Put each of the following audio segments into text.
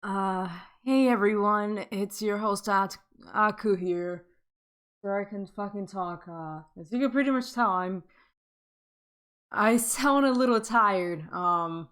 Uh, hey everyone, it's your host Aku here, where I can fucking talk. As you can pretty much tell, I sound a little tired. I'm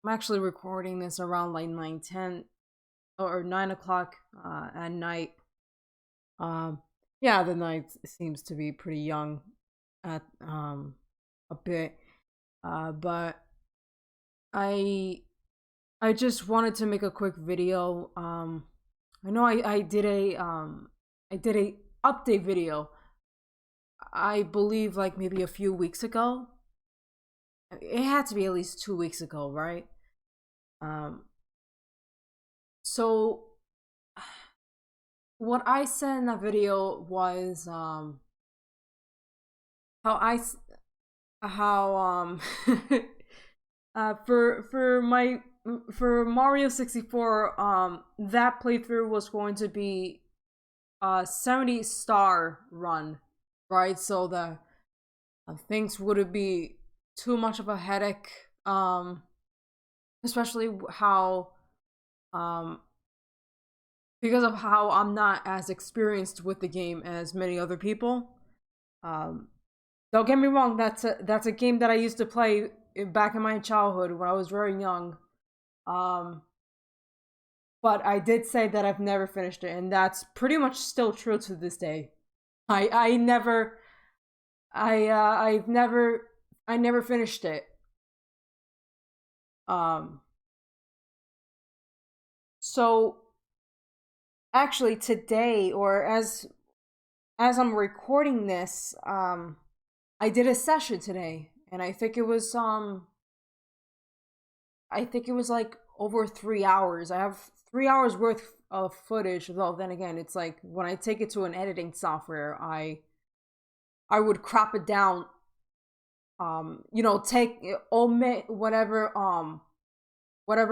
actually recording this around like 9:10 or 9 o'clock at night. Um, yeah, the night seems to be pretty young at a bit. But I I just wanted to make a quick video. I know I did a update video. I believe like maybe a few weeks ago. It had to be at least 2 weeks ago, right? Um, so what I said in that video was how I how for Mario 64 that playthrough was going to be a 70 star run, right? So the things wouldn't be too much of a headache, especially how um because of how I'm not as experienced with the game as many other people. um don't get me wrong, that's a game that I used to play back in my childhood when I was very young. um but I did say that I've never finished it, and that's pretty much still true to this day. I never I've never I never finished it. um so actually today, or as I'm recording this, I did a session today, and I think it was like over 3 hours. I have 3 hours worth of footage, though then again, it's like when I take it to an editing software, I would crop it down, take omit whatever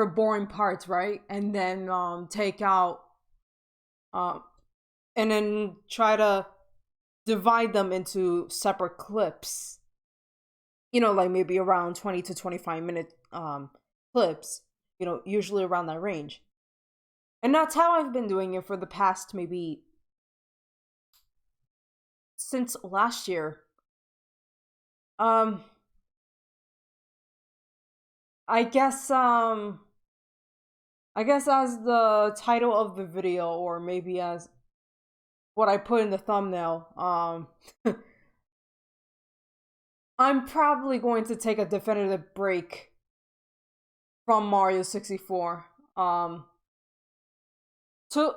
boring parts, right? And then take out um and then try to divide them into separate clips, like maybe around 20 to 25 minute clips, usually around that range. And that's how I've been doing it for the past maybe since last year. um i guess um I guess as the title of the video, or maybe as what I put in the thumbnail, I'm probably going to take a definitive break from Mario 64. To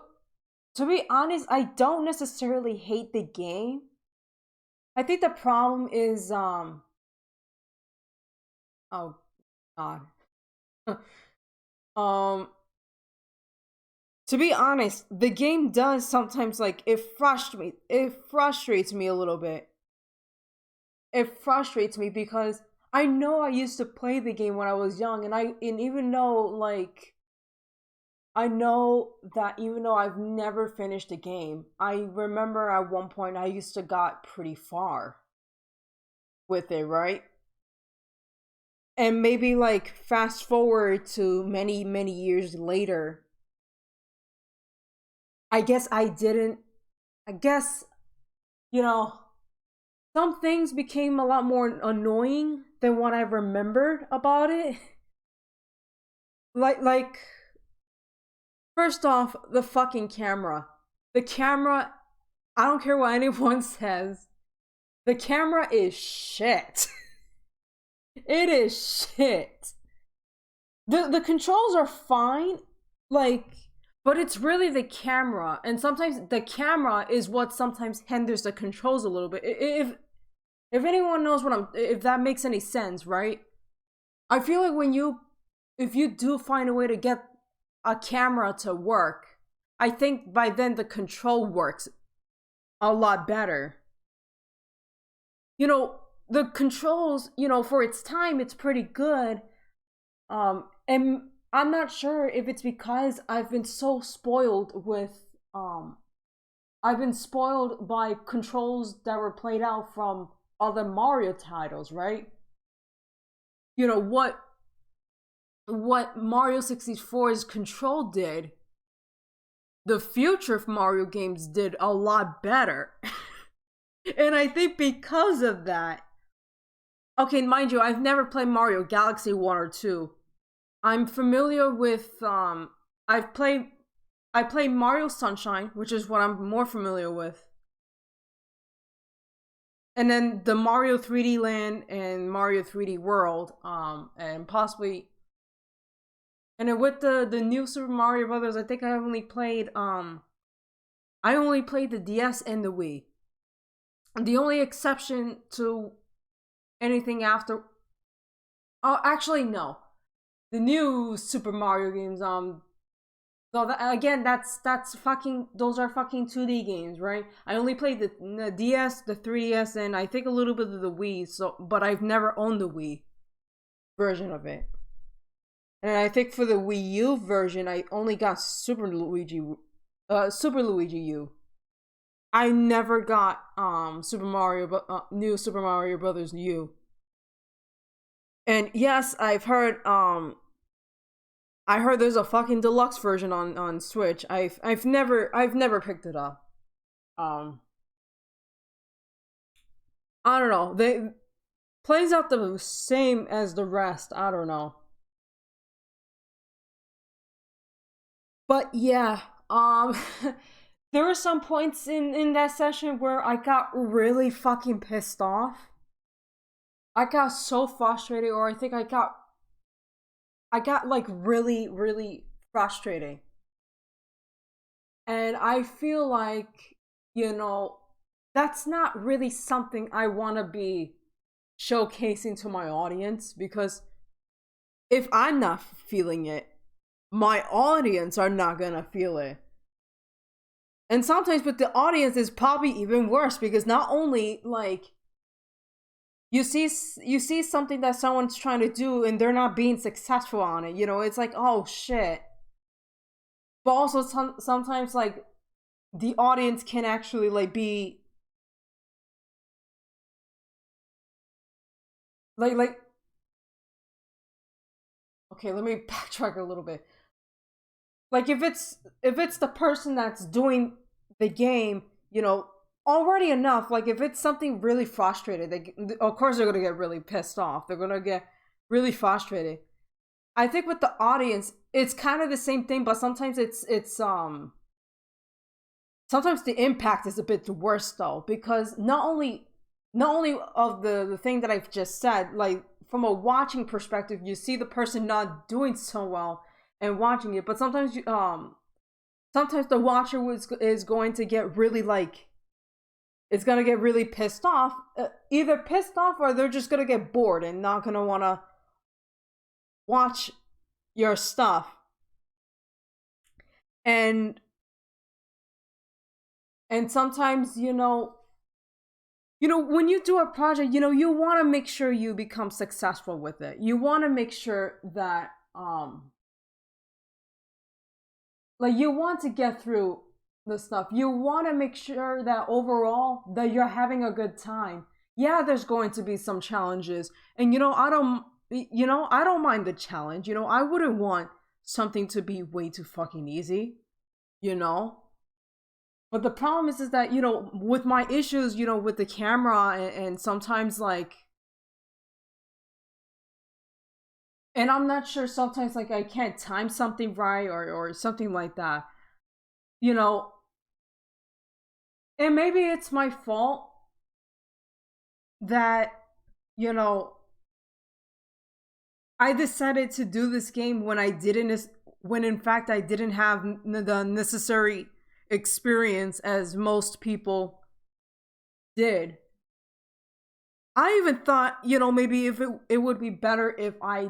to be honest, I don't necessarily hate the game. I think the problem is oh god. um to be honest, the game does sometimes, like, it frustrates me a little bit. It frustrates me because I know I used to play the game when I was young, and even though, like, I know that even though I've never finished a game, I remember at one point I used to got pretty far with it, right? And maybe like fast forward to many, many years later, I guess I didn't. I guess, you know, some things became a lot more annoying than what I remembered about it. like, first off, the fucking camera. The camera, I don't care what anyone says, the camera is shit. It is shit. The controls are fine, like, but it's really the camera, and sometimes the camera is what sometimes hinders the controls a little bit. If anyone knows if that makes any sense, right? I feel like if you do find a way to get a camera to work, I think by then the control works a lot better. The controls, for its time, it's pretty good. And I'm not sure if it's because I've been so spoiled with I've been spoiled by controls that were played out from other Mario titles, right? You know what what Mario 64's Control did, the future of Mario games did a lot better. And I think because of that, okay, mind you, I've never played Mario Galaxy 1 or 2. I'm familiar with I've played I played Mario Sunshine, which is what I'm more familiar with. And then the Mario 3D Land and Mario 3D World, and possibly, and then with the new Super Mario Brothers, I think I only played the DS and the Wii. The only exception to anything after, oh, actually no, the new Super Mario games, so again, that's fucking, those are fucking 2D games, right? I only played the DS, the 3DS, and I think a little bit of the Wii. So, but I've never owned the Wii version of it. And I think for the Wii U version, I only got Super Luigi U. I never got New Super Mario Brothers U. And yes, I heard there's a fucking deluxe version on Switch. I've never picked it up. I don't know. They plays out the same as the rest. I don't know. But yeah, there were some points in that session where I got really fucking pissed off. I got so frustrated, or I think I got like really, really frustrating. And I feel like, you know, that's not really something I want to be showcasing to my audience, because if I'm not feeling it, my audience are not gonna feel it. And sometimes with the audience is probably even worse, because not only like you see something that someone's trying to do and they're not being successful on it, you know, it's like, oh shit. But also sometimes like the audience can actually like be like okay, let me backtrack a little bit. Like if it's the person that's doing the game, you know, already enough, like if it's something really frustrated, they, of course they're gonna get really pissed off, they're gonna get really frustrated. I think with the audience it's kind of the same thing, but sometimes it's sometimes the impact is a bit worse though, because not only of the thing that I've just said, like from a watching perspective, you see the person not doing so well and watching it, but sometimes sometimes the watcher is going to get really like, it's gonna get really pissed off, either pissed off or they're just gonna get bored and not gonna wanna watch your stuff. And sometimes, when you do a project, you want to make sure you become successful with it. You want to make sure that like you want to get through the stuff. You want to make sure that overall that you're having a good time. Yeah, there's going to be some challenges, and I don't mind the challenge. I wouldn't want something to be way too fucking easy, you know. But the problem is that, with my issues, with the camera, and sometimes like, and I'm not sure, sometimes like I can't time something right, or something like that, you know, and maybe it's my fault that, you know, I decided to do this game when in fact I didn't have the necessary experience as most people did. I even thought, maybe if it would be better if I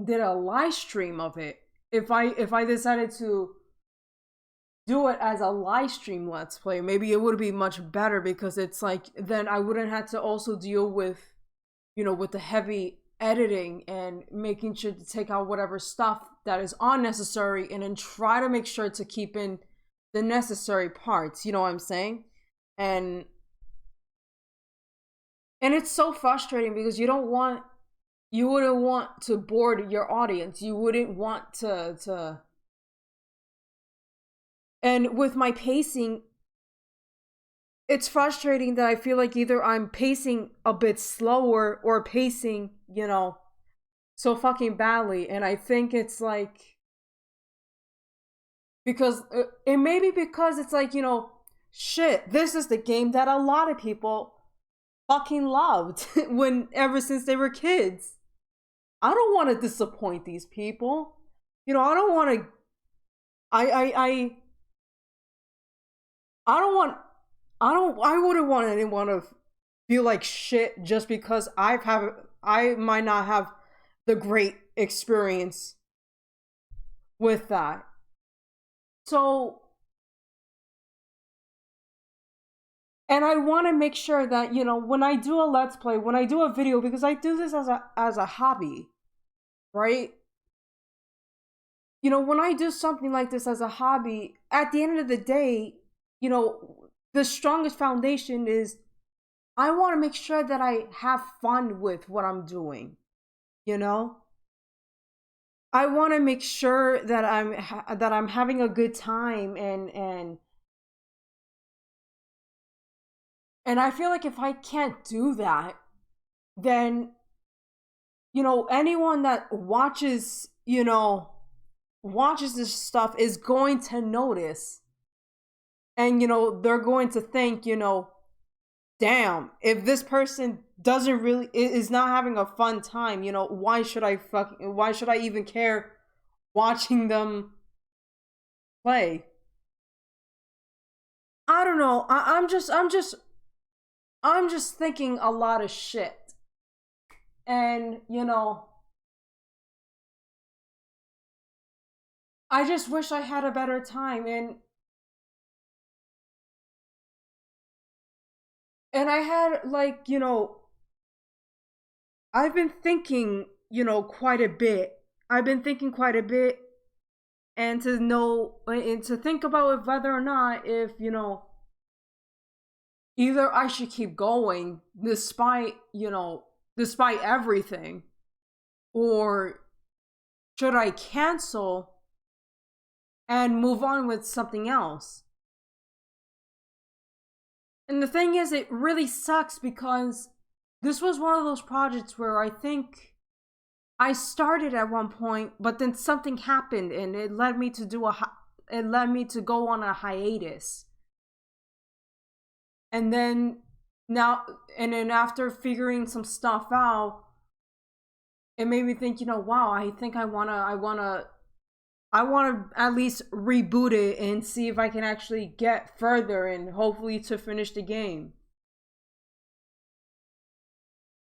did a live stream of it. If I decided to do it as a live stream let's play, maybe it would be much better, because it's like then I wouldn't have to also deal with, with the heavy editing and making sure to take out whatever stuff that is unnecessary, and then try to make sure to keep in the necessary parts, you know what I'm saying? And it's so frustrating because you don't want you wouldn't want to bored your audience. You wouldn't want to. And with my pacing, it's frustrating that I feel like either I'm pacing a bit slower or pacing, so fucking badly. And I think it's like, because it may be because it's like, shit, this is the game that a lot of people fucking loved ever since they were kids. I don't want to disappoint these people. I don't want to. I don't want. I wouldn't want anyone to feel like shit just because I might not have the great experience with that. So, and I want to make sure that, when I do a Let's Play, when I do a video, because I do this as a hobby, right? When I do something like this as a hobby, at the end of the day, the strongest foundation is I want to make sure that I have fun with what I'm doing, I want to make sure that I'm having a good time, and I feel like if I can't do that, then anyone that watches this stuff is going to notice, and they're going to think, damn, if this person is not having a fun time, why should I even care watching them play? I don't know. I'm just thinking a lot of shit. And, I just wish I had a better time, and I had, like, I've been thinking, quite a bit. And to think about whether or not if, either I should keep going despite everything, or should I cancel and move on with something else. And the thing is, it really sucks because this was one of those projects where I think I started at one point, but then something happened and it led me to go on a hiatus. And then after figuring some stuff out, it made me think, wow, I think I wanna at least reboot it and see if I can actually get further and hopefully to finish the game.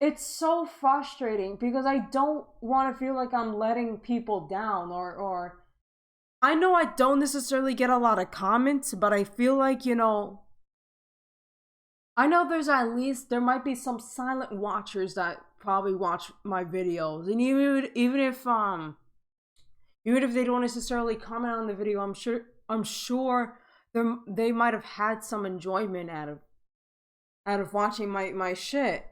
It's so frustrating because I don't want to feel like I'm letting people down, or I know I don't necessarily get a lot of comments, but I feel like, I know there might be some silent watchers that probably watch my videos, and even if they don't necessarily comment on the video, I'm sure they might have had some enjoyment out of watching my shit,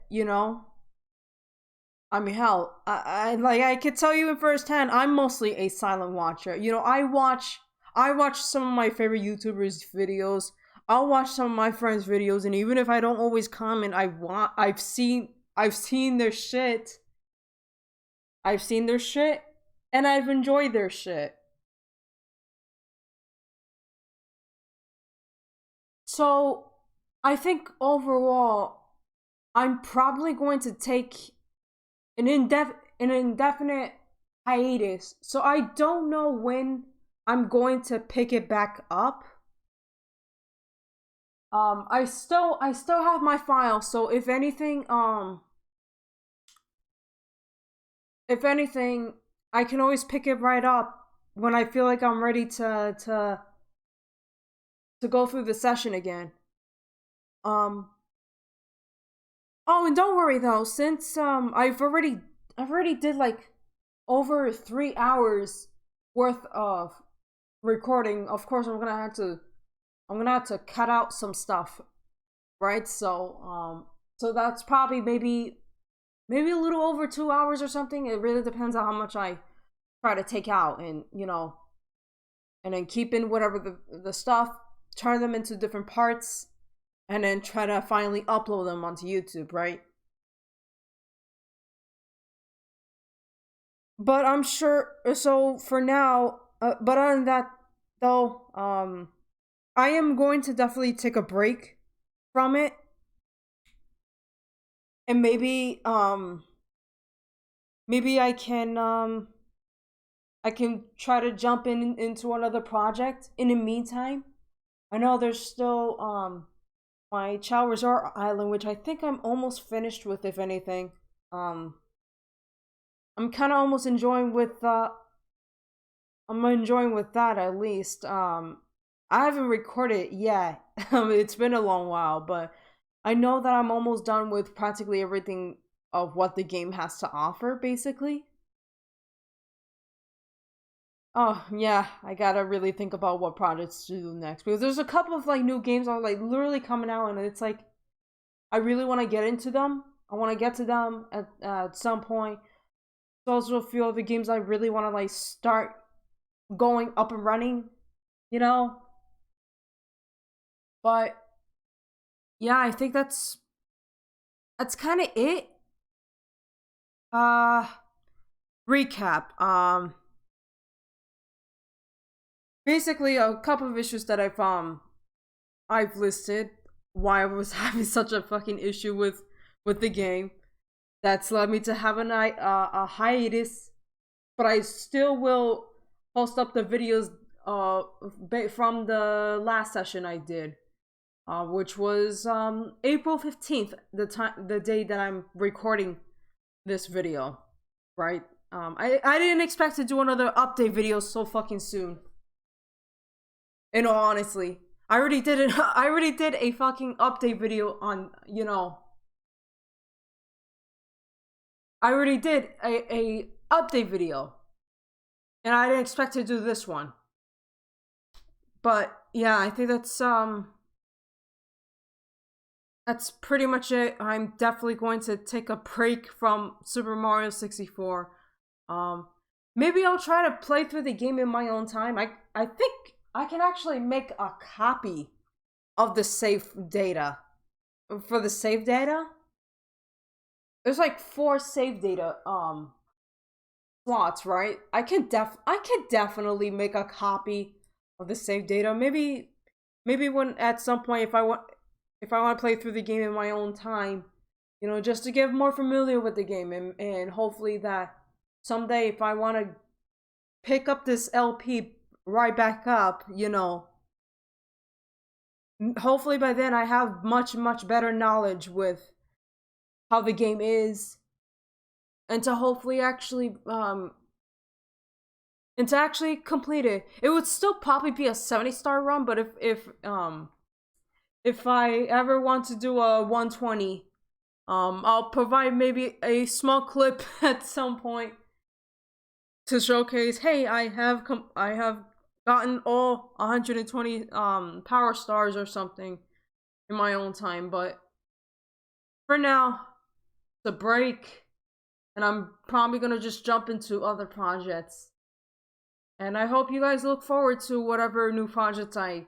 I mean, hell, I could tell you in firsthand, I'm mostly a silent watcher. I watch some of my favorite YouTubers' videos. I'll watch some of my friends' videos, and even if I don't always comment, I've seen their shit. I've seen their shit, and I've enjoyed their shit. So, I think overall, I'm probably going to take an indefinite hiatus. So I don't know when I'm going to pick it back up. I still have my file, so if anything, I can always pick it right up when I feel like I'm ready to go through the session again. Oh, and don't worry though, since I've already did like over 3 hours worth of recording. Of course, I'm gonna have to cut out some stuff, right? So that's probably maybe maybe a little over 2 hours or something. It really depends on how much I try to take out, and and then keep in whatever the stuff, turn them into different parts, and then try to finally upload them onto YouTube, right? But I'm sure, so for now, but other than that, though, I am going to definitely take a break from it. And maybe I can try to jump into another project in the meantime. I know there's still my Chao Resort Island, which I think I'm almost finished with, if anything. I'm kind of almost enjoying with I'm enjoying with that, at least. I haven't recorded it yet. It's been a long while, but I know that I'm almost done with practically everything of what the game has to offer, basically. Oh yeah, I gotta really think about what projects to do next, because there's a couple of like new games are like literally coming out, and it's like I really want to get into them. I want to get to them at some point. There's also a few other games I really want to like start going up and running, you know. But yeah, I think that's kind of it. Uh, Recap. Basically a couple of issues that I've listed why I was having such a fucking issue with the game. That's led me to have a hiatus, but I still will post up the videos from the last session I did, which was April 15th, the day that I'm recording this video, right? I didn't expect to do another update video so fucking soon. In all honestly, I already did it. I already did a fucking update video on, I already did a update video, and I didn't expect to do this one. But yeah, I think that's pretty much it. I'm definitely going to take a break from Super Mario 64. Maybe I'll try to play through the game in my own time. I think I can actually make a copy of the save data. For the save data, there's like 4 save data slots, right? I can definitely make a copy of the save data. Maybe when at some point, if I want to play through the game in my own time, just to get more familiar with the game, and hopefully that someday if I want to pick up this LP right back up, hopefully by then I have much better knowledge with how the game is, and to hopefully actually complete it. It would still probably be a 70-star run, but if I ever want to do a 120, I'll provide maybe a small clip at some point to showcase, hey, I have gotten all 120 power stars or something in my own time. But for now, it's a break, and I'm probably gonna just jump into other projects. And I hope you guys look forward to whatever new projects I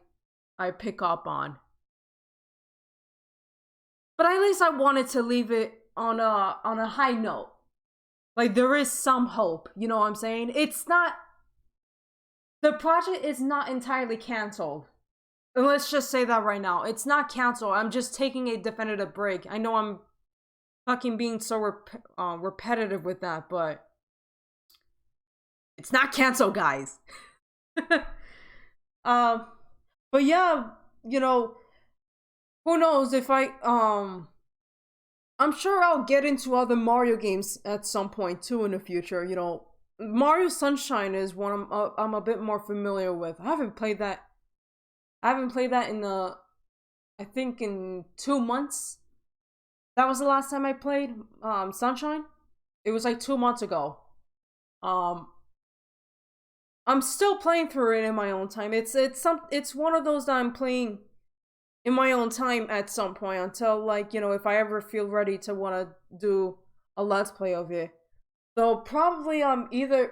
pick up on. But at least I wanted to leave it on a high note. Like, there is some hope, you know what I'm saying? The project is not entirely canceled. And let's just say that right now. It's not canceled. I'm just taking a definitive break. I know I'm fucking being so repetitive with that, but it's not canceled, guys. But yeah, who knows if I'm sure I'll get into other Mario games at some point too in the future. Mario Sunshine is one I'm a bit more familiar with. I haven't played that in I think in 2 months. That was the last time I played Sunshine. It was like 2 months ago. I'm still playing through it in my own time. It's one of those that I'm playing in my own time at some point, until, like, if I ever feel ready to want to do a let's play of it. So probably either,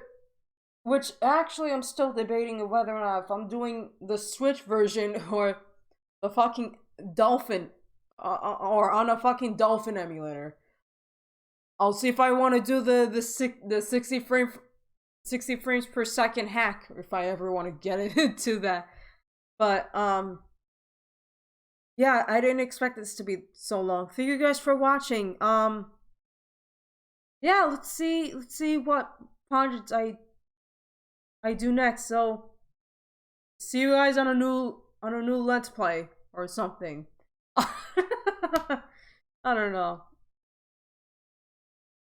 which actually I'm still debating whether or not if I'm doing the Switch version or the fucking Dolphin, or on a fucking Dolphin emulator. I'll see if I want to do the 60 frames per second hack if I ever want to get into that. But yeah, I didn't expect this to be so long. Thank you guys for watching. Yeah, let's see what projects I do next. So see you guys on a new let's play or something. I don't know.